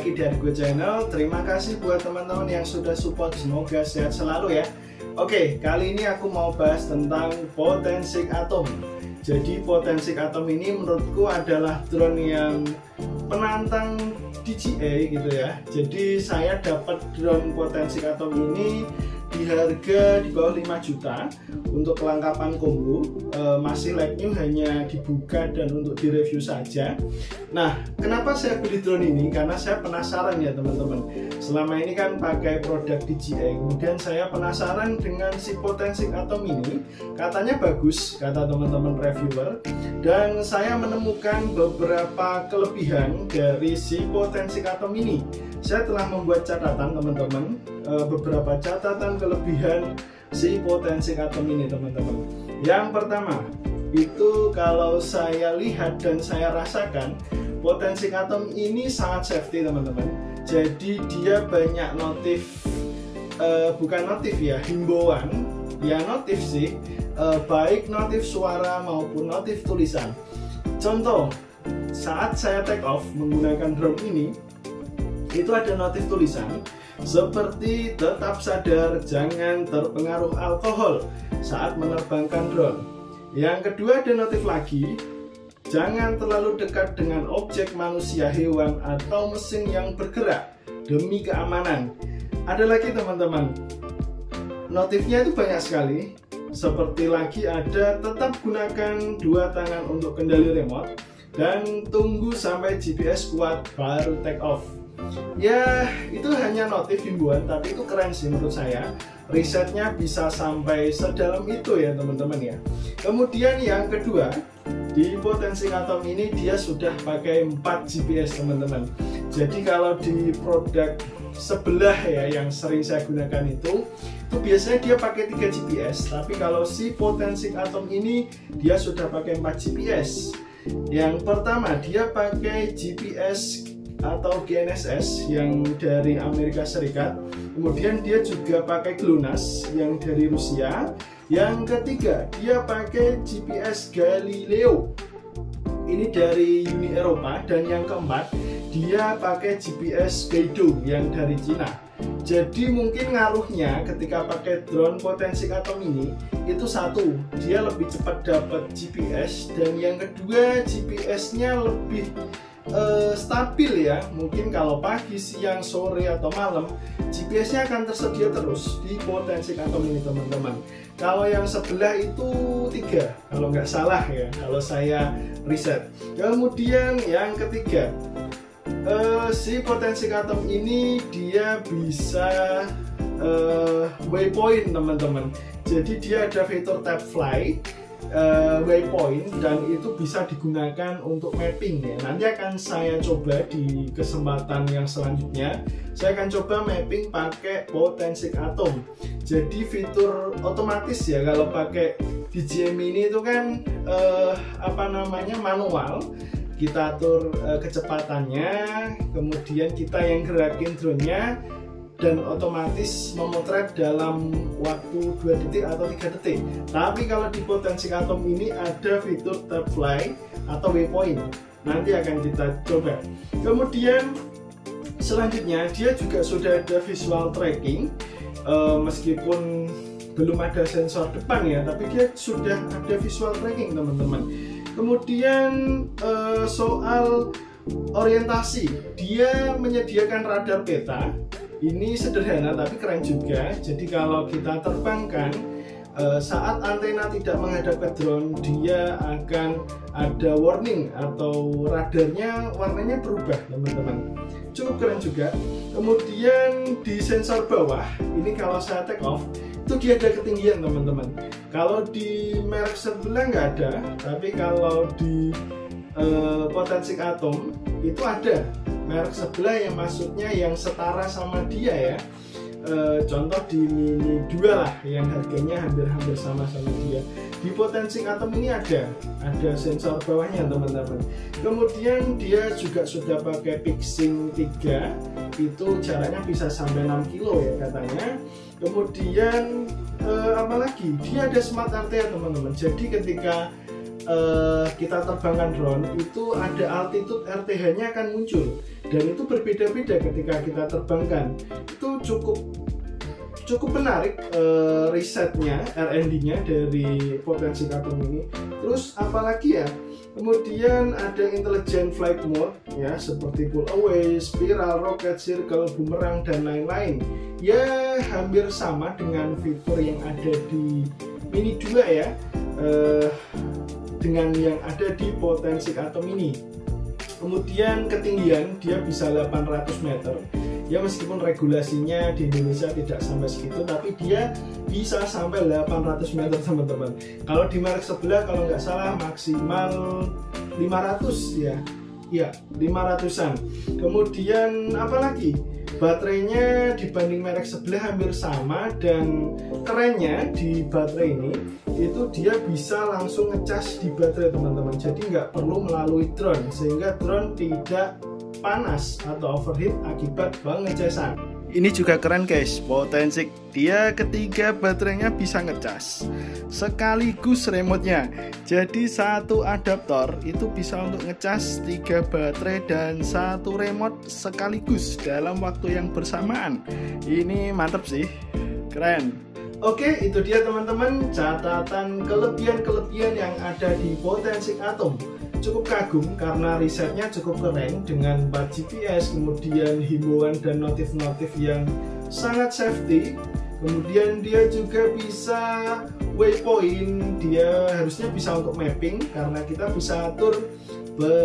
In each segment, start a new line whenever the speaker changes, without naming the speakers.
lagi di Argo Channel. Terima kasih buat teman-teman yang sudah support, semoga sehat selalu ya. Oke, kali ini aku mau bahas tentang Potensik Atom. Jadi Potensik Atom ini menurutku adalah drone yang penantang DJI gitu ya. Jadi saya dapat drone Potensik Atom ini di harga di bawah 5 juta untuk kelengkapan combo. Masih like new, hanya dibuka dan untuk direview saja. Nah, kenapa saya beli drone ini? Karena saya penasaran ya teman-teman. Selama ini kan pakai produk DJI, kemudian saya penasaran dengan si Potensik Atom ini. Katanya bagus, kata teman-teman reviewer, dan saya menemukan beberapa kelebihan dari si Potensik Atom ini. Saya telah membuat catatan teman-teman, beberapa catatan kelebihan si Potensik Atom ini teman-teman. Yang pertama, itu kalau saya lihat dan saya rasakan, Potensik Atom ini sangat safety teman-teman. Jadi dia banyak notif, bukan notif ya, himbauan, ya notif sih, baik notif suara maupun notif tulisan. Contoh, saat saya take off menggunakan drone ini, itu ada notif tulisan seperti tetap sadar jangan terpengaruh alkohol saat menerbangkan drone. Yang kedua ada notif lagi, jangan terlalu dekat dengan objek manusia, hewan, atau mesin yang bergerak demi keamanan. Ada lagi teman-teman, notifnya itu banyak sekali. Seperti lagi ada tetap gunakan dua tangan untuk kendali remote dan tunggu sampai GPS kuat baru take off. Ya, itu hanya notif himbauan, tapi itu keren sih menurut saya. Risetnya bisa sampai sedalam itu ya teman-teman ya. Kemudian yang kedua, di Potensik Atom ini dia sudah pakai 4 GPS teman-teman. Jadi kalau di produk sebelah ya yang sering saya gunakan itu biasanya dia pakai 3 GPS. Tapi kalau si Potensik Atom ini dia sudah pakai 4 GPS. Yang pertama dia pakai GPS atau GNSS yang dari Amerika Serikat. Kemudian dia juga pakai GLONASS yang dari Rusia. Yang ketiga dia pakai GPS Galileo, ini dari Uni Eropa. Dan yang keempat dia pakai GPS Beidou yang dari Cina. Jadi mungkin ngaruhnya ketika pakai drone Potensik Atom ini itu satu, dia lebih cepat dapat GPS, dan yang kedua GPS-nya lebih stabil ya. Mungkin kalau pagi, siang, sore, atau malam GPS-nya akan tersedia terus di Potensik Atom ini teman-teman. Kalau yang sebelah itu 3 kalau nggak salah ya, kalau saya riset. Kemudian yang ketiga, si Potensik Atom ini dia bisa waypoint teman-teman. Jadi dia ada fitur tap fly, waypoint, dan itu bisa digunakan untuk mapping ya. Nanti akan saya coba di kesempatan yang selanjutnya. Saya akan coba mapping pakai Potensik Atom. Jadi fitur otomatis ya, kalau pakai DJI Mini itu kan manual. Kita atur kecepatannya, kemudian kita yang gerakin drone-nya, dan otomatis memotret dalam waktu 2 detik atau 3 detik. Tapi kalau di Potensik Atom ini ada fitur tap fly atau waypoint. Nanti akan kita coba. Kemudian selanjutnya dia juga sudah ada visual tracking. Meskipun belum ada sensor depan ya, tapi dia sudah ada visual tracking teman-teman. Kemudian soal orientasi, dia menyediakan radar peta. Ini sederhana tapi keren juga. Jadi kalau kita terbangkan, saat antena tidak menghadap ke drone, dia akan ada warning atau radarnya warnanya berubah teman-teman. Cukup keren juga. Kemudian di sensor bawah, ini kalau saya take off itu dia ada ketinggian teman-teman. Kalau di merek sebelah nggak ada, tapi kalau di Potensik Atom itu ada merek sebelah yang maksudnya yang setara sama dia ya. Contoh di Mini 2 lah yang harganya hampir sama dia. Di Potensik Atom ini ada sensor bawahnya teman-teman. Kemudian dia juga sudah pakai fixing 3, itu jaraknya bisa sampai 6 kilo ya katanya. Kemudian apalagi dia ada smart RTA teman-teman. Jadi ketika kita terbangkan drone itu ada altitude RTH-nya akan muncul. dan itu berbeda-beda ketika kita terbangkan. Itu cukup menarik risetnya, R&D-nya dari Potensic Atom ini. Terus apalagi ya, kemudian ada intelligent flight mode ya, seperti pull away, spiral, rocket, circle, boomerang, dan lain-lain. Ya hampir sama dengan fitur yang ada di Mini 2 ya, dengan yang ada di Potensic Atom ini. Kemudian ketinggian dia bisa 800 meter. Ya meskipun regulasinya di Indonesia tidak sampai segitu, tapi dia bisa sampai 800 meter teman-teman. Kalau di merek sebelah kalau nggak salah maksimal 500 ya. Ya 500-an. Kemudian apalagi? Baterainya dibanding merek sebelah hampir sama, dan kerennya di baterai ini itu dia bisa langsung ngecas di baterai teman-teman. Jadi nggak perlu melalui drone, sehingga drone tidak panas atau overheat akibat pengecasan. Ini juga keren guys, Potensic. Dia ketiga baterainya bisa ngecas sekaligus remote-nya. Jadi satu adaptor itu bisa untuk ngecas 3 baterai dan 1 remote sekaligus dalam waktu yang bersamaan. Ini mantap sih, keren. Oke, itu dia teman-teman catatan kelebihan-kelebihan yang ada di Potensic Atom. Cukup kagum karena risetnya cukup keren dengan 4 GPS, kemudian himbauan dan notif-notif yang sangat safety. Kemudian dia juga bisa waypoint, dia harusnya bisa untuk mapping karena kita bisa atur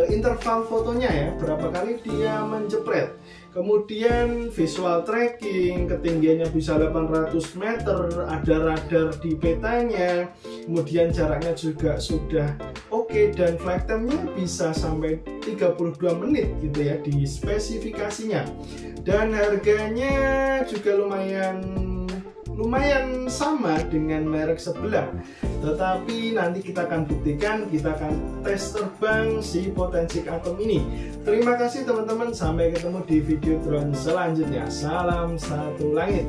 interval fotonya ya, berapa kali dia menjepret. Kemudian visual tracking, ketinggiannya bisa 800 meter, ada radar di petanya, kemudian jaraknya juga sudah oke, dan flight time-nya bisa sampai 32 menit gitu ya di spesifikasinya. Dan harganya juga lumayan sama dengan merek sebelah, tetapi nanti kita akan buktikan, kita akan tes terbang si Potensic Atom ini. Terima kasih teman-teman, sampai ketemu di video drone selanjutnya. Salam satu langit.